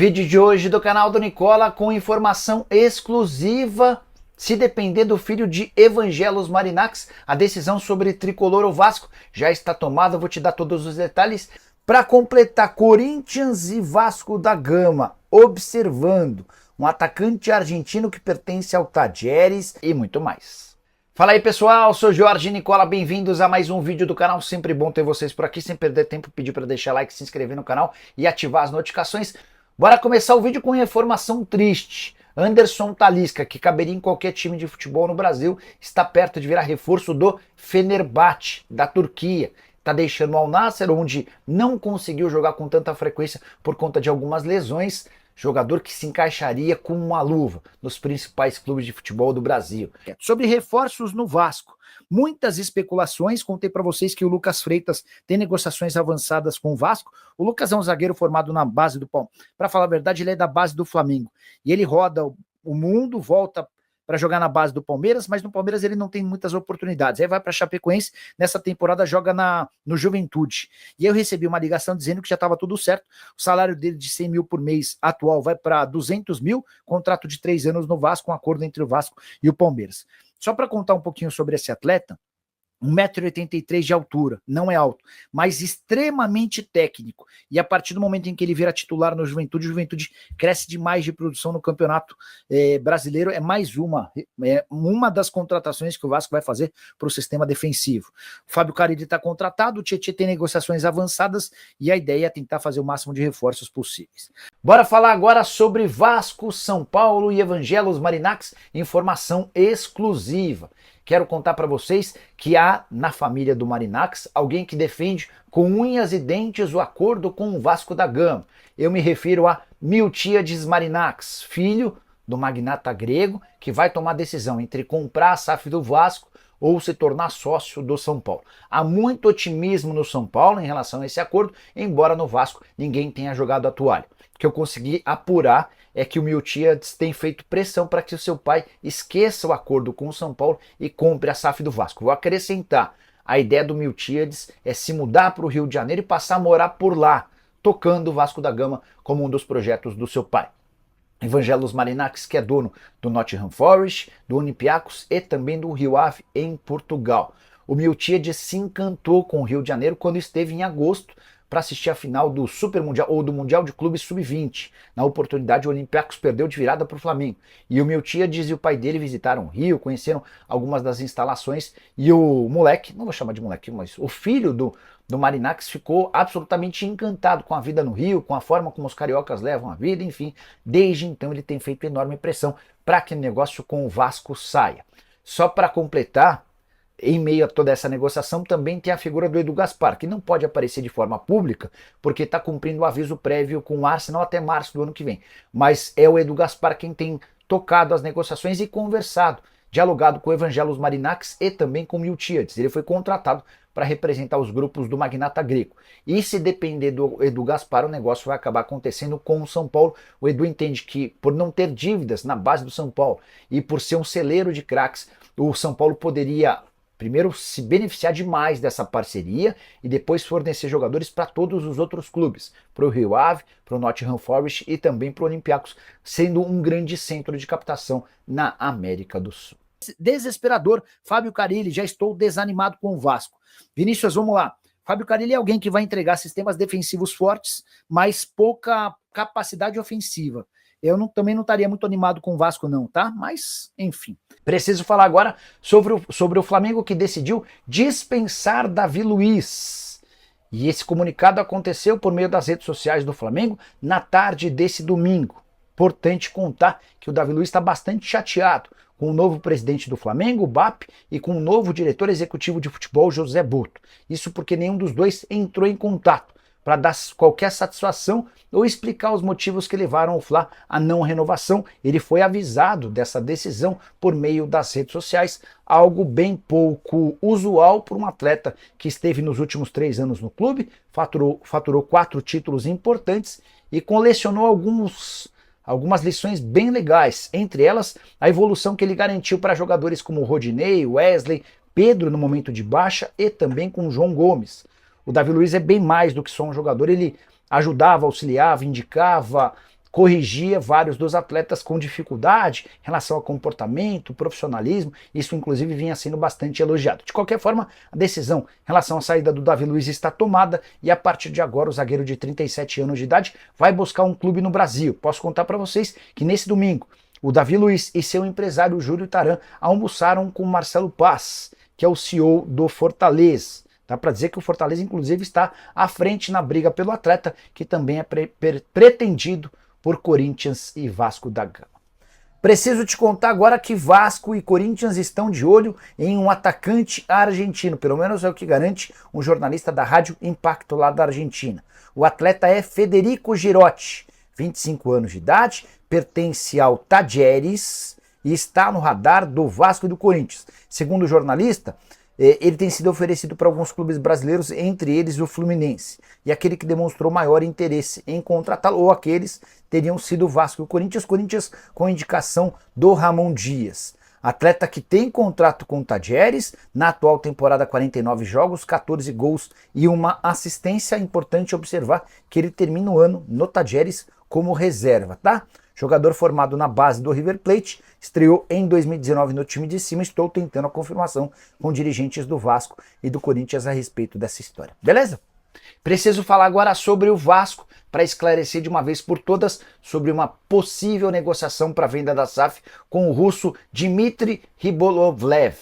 Vídeo de hoje do canal do Nicola com informação exclusiva. Se depender do filho de Evangelos Marinax, a decisão sobre Tricolor ou Vasco já está tomada. Eu vou te dar todos os detalhes. Para completar, Corinthians e Vasco da Gama observando um atacante argentino que pertence ao Tajeres e muito mais. Fala aí pessoal, sou Jorge Nicola, bem-vindos a mais um vídeo do canal. Sempre bom ter vocês por aqui, sem perder tempo, pedir para deixar like, se inscrever no canal e ativar as notificações. Bora começar o vídeo com informação triste. Anderson Talisca, que caberia em qualquer time de futebol no Brasil, está perto de virar reforço do Fenerbahçe, da Turquia. Está deixando o Al Nassr, onde não conseguiu jogar com tanta frequência por conta de algumas lesões. Jogador que se encaixaria com uma luva nos principais clubes de futebol do Brasil. Sobre reforços no Vasco. Muitas especulações, contei para vocês que o Lucas Freitas tem negociações avançadas com o Vasco. O Lucas é um zagueiro formado na base do Palmeiras. Para falar a verdade, ele é da base do Flamengo. E ele roda o mundo, volta para jogar na base do Palmeiras, mas no Palmeiras ele não tem muitas oportunidades. Aí vai para Chapecoense, nessa temporada joga no Juventude. E eu recebi uma ligação dizendo que já estava tudo certo, o salário dele de 100 mil por mês atual vai para 200 mil, contrato de 3 anos no Vasco, um acordo entre o Vasco e o Palmeiras. Só para contar um pouquinho sobre esse atleta, 1,83 m de altura, não é alto, mas extremamente técnico. E a partir do momento em que ele vira titular no Juventude, o Juventude cresce demais de produção no campeonato brasileiro. É mais uma das contratações que o Vasco vai fazer para o sistema defensivo. O Fábio Carille está contratado, o Tietchan tem negociações avançadas e a ideia é tentar fazer o máximo de reforços possíveis. Bora falar agora sobre Vasco, São Paulo e Evangelos Marinax, informação exclusiva. Quero contar para vocês que há na família do Marinax alguém que defende com unhas e dentes o acordo com o Vasco da Gama. Eu me refiro a Miltiades Marinax, filho do magnata grego, que vai tomar decisão entre comprar a SAF do Vasco ou se tornar sócio do São Paulo. Há muito otimismo no São Paulo em relação a esse acordo, embora no Vasco ninguém tenha jogado a toalha. O que eu consegui apurar é que o Miltiades tem feito pressão para que o seu pai esqueça o acordo com o São Paulo e compre a SAF do Vasco. Vou acrescentar, a ideia do Miltiades é se mudar para o Rio de Janeiro e passar a morar por lá, tocando o Vasco da Gama como um dos projetos do seu pai. Evangelos Marinax, que é dono do Nottingham Forest, do Olympiacos e também do Rio Ave em Portugal. O Miltiades se encantou com o Rio de Janeiro quando esteve em agosto para assistir a final do Super Mundial ou do Mundial de Clubes Sub-20. Na oportunidade, o Olympiacos perdeu de virada para o Flamengo. E o Miltiades e o pai dele visitaram o Rio, conheceram algumas das instalações e o moleque, não vou chamar de moleque, mas o filho do Marinax ficou absolutamente encantado com a vida no Rio, com a forma como os cariocas levam a vida, enfim. Desde então ele tem feito enorme pressão para que o negócio com o Vasco saia. Só para completar, em meio a toda essa negociação também tem a figura do Edu Gaspar, que não pode aparecer de forma pública, porque está cumprindo o aviso prévio com o Arsenal até março do ano que vem. Mas é o Edu Gaspar quem tem tocado as negociações e conversado, dialogado com o Evangelos Marinax e também com o Miltiades. Ele foi contratado para representar os grupos do magnata grego. E se depender do Edu Gaspar, o negócio vai acabar acontecendo com o São Paulo. O Edu entende que, por não ter dívidas na base do São Paulo e por ser um celeiro de craques, o São Paulo poderia primeiro se beneficiar demais dessa parceria e depois fornecer jogadores para todos os outros clubes, para o Rio Ave, para o Nottingham Forest e também para o Olympiacos, sendo um grande centro de captação na América do Sul. Desesperador, Fábio Carille, já estou desanimado com o Vasco. Vinícius, vamos lá. Fábio Carille é alguém que vai entregar sistemas defensivos fortes, mas pouca capacidade ofensiva. Eu também não estaria muito animado com o Vasco não, tá? Mas, enfim. Preciso falar agora sobre o Flamengo, que decidiu dispensar Davi Luiz. E esse comunicado aconteceu por meio das redes sociais do Flamengo na tarde desse domingo. Importante contar que o Davi Luiz está bastante chateado com o novo presidente do Flamengo, o BAP, e com o novo diretor executivo de futebol, José Boto. Isso porque nenhum dos dois entrou em contato para dar qualquer satisfação ou explicar os motivos que levaram o Fla à não renovação. Ele foi avisado dessa decisão por meio das redes sociais, algo bem pouco usual para um atleta que esteve nos últimos 3 anos no clube, faturou 4 títulos importantes e colecionou algumas lições bem legais, entre elas a evolução que ele garantiu para jogadores como Rodinei, Wesley, Pedro no momento de baixa e também com João Gomes. O Davi Luiz é bem mais do que só um jogador, ele ajudava, auxiliava, indicava, corrigia vários dos atletas com dificuldade em relação ao comportamento, profissionalismo. Isso inclusive vinha sendo bastante elogiado. De qualquer forma, a decisão em relação à saída do Davi Luiz está tomada e a partir de agora o zagueiro de 37 anos de idade vai buscar um clube no Brasil. Posso contar para vocês que nesse domingo o Davi Luiz e seu empresário Júlio Taran almoçaram com Marcelo Paz, que é o CEO do Fortaleza. Dá para dizer que o Fortaleza inclusive está à frente na briga pelo atleta, que também é pretendido por Corinthians e Vasco da Gama. Preciso te contar agora que Vasco e Corinthians estão de olho em um atacante argentino, pelo menos é o que garante um jornalista da Rádio Impacto lá da Argentina. O atleta é Federico Girotti, 25 anos de idade, pertence ao Tajeres e está no radar do Vasco e do Corinthians. Segundo o jornalista, ele tem sido oferecido para alguns clubes brasileiros, entre eles o Fluminense. E aquele que demonstrou maior interesse em contratá-lo, ou aqueles, teriam sido o Vasco e o Corinthians com indicação do Ramon Dias. Atleta que tem contrato com o Tajeres, na atual temporada 49 jogos, 14 gols e uma assistência. É importante observar que ele termina o ano no Tajeres como reserva, tá? Jogador formado na base do River Plate, estreou em 2019 no time de cima. Estou tentando a confirmação com dirigentes do Vasco e do Corinthians a respeito dessa história. Beleza? Preciso falar agora sobre o Vasco para esclarecer de uma vez por todas sobre uma possível negociação para a venda da SAF com o russo Dmitry Rybolovlev.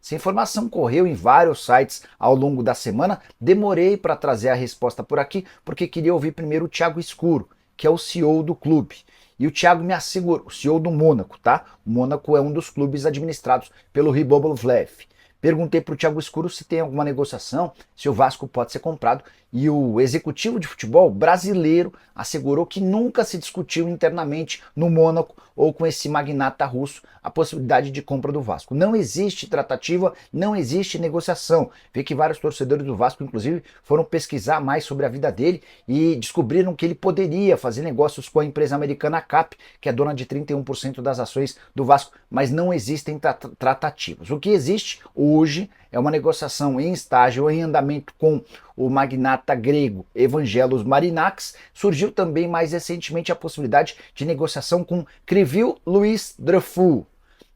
Essa informação correu em vários sites ao longo da semana. Demorei para trazer a resposta por aqui porque queria ouvir primeiro o Thiago Escuro, que é o CEO do clube. E o Thiago me assegurou, o CEO do Mônaco, tá? O Mônaco é um dos clubes administrados pelo Rybolovlev. Perguntei para o Thiago Escuro se tem alguma negociação, se o Vasco pode ser comprado, e o executivo de futebol brasileiro assegurou que nunca se discutiu internamente no Mônaco ou com esse magnata russo a possibilidade de compra do Vasco. Não existe tratativa, não existe negociação. Vê que vários torcedores do Vasco, inclusive, foram pesquisar mais sobre a vida dele e descobriram que ele poderia fazer negócios com a empresa americana CAP, que é dona de 31% das ações do Vasco, mas não existem tratativas. O que existe hoje é uma negociação em estágio, em andamento com o magnata grego Evangelos Marinakis. Surgiu também mais recentemente a possibilidade de negociação com Krivil Luiz Dreyfus.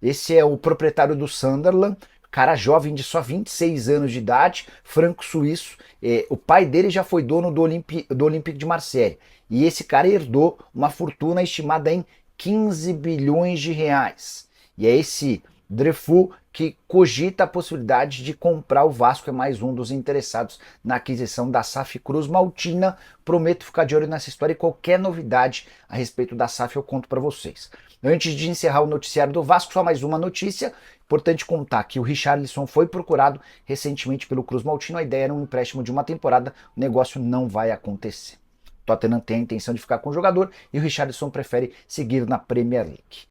Esse é o proprietário do Sunderland, cara jovem de só 26 anos de idade, franco-suíço. O pai dele já foi dono do Olympique de Marseille. E esse cara herdou uma fortuna estimada em 15 bilhões de reais. E é esse Dreyfus que cogita a possibilidade de comprar o Vasco, é mais um dos interessados na aquisição da SAF Cruz Maltina. Prometo ficar de olho nessa história e qualquer novidade a respeito da SAF eu conto para vocês. Antes de encerrar o noticiário do Vasco, só mais uma notícia. Importante contar que o Richarlison foi procurado recentemente pelo Cruz Maltino. A ideia era um empréstimo de uma temporada, o negócio não vai acontecer. Tottenham tem a intenção de ficar com o jogador e o Richarlison prefere seguir na Premier League.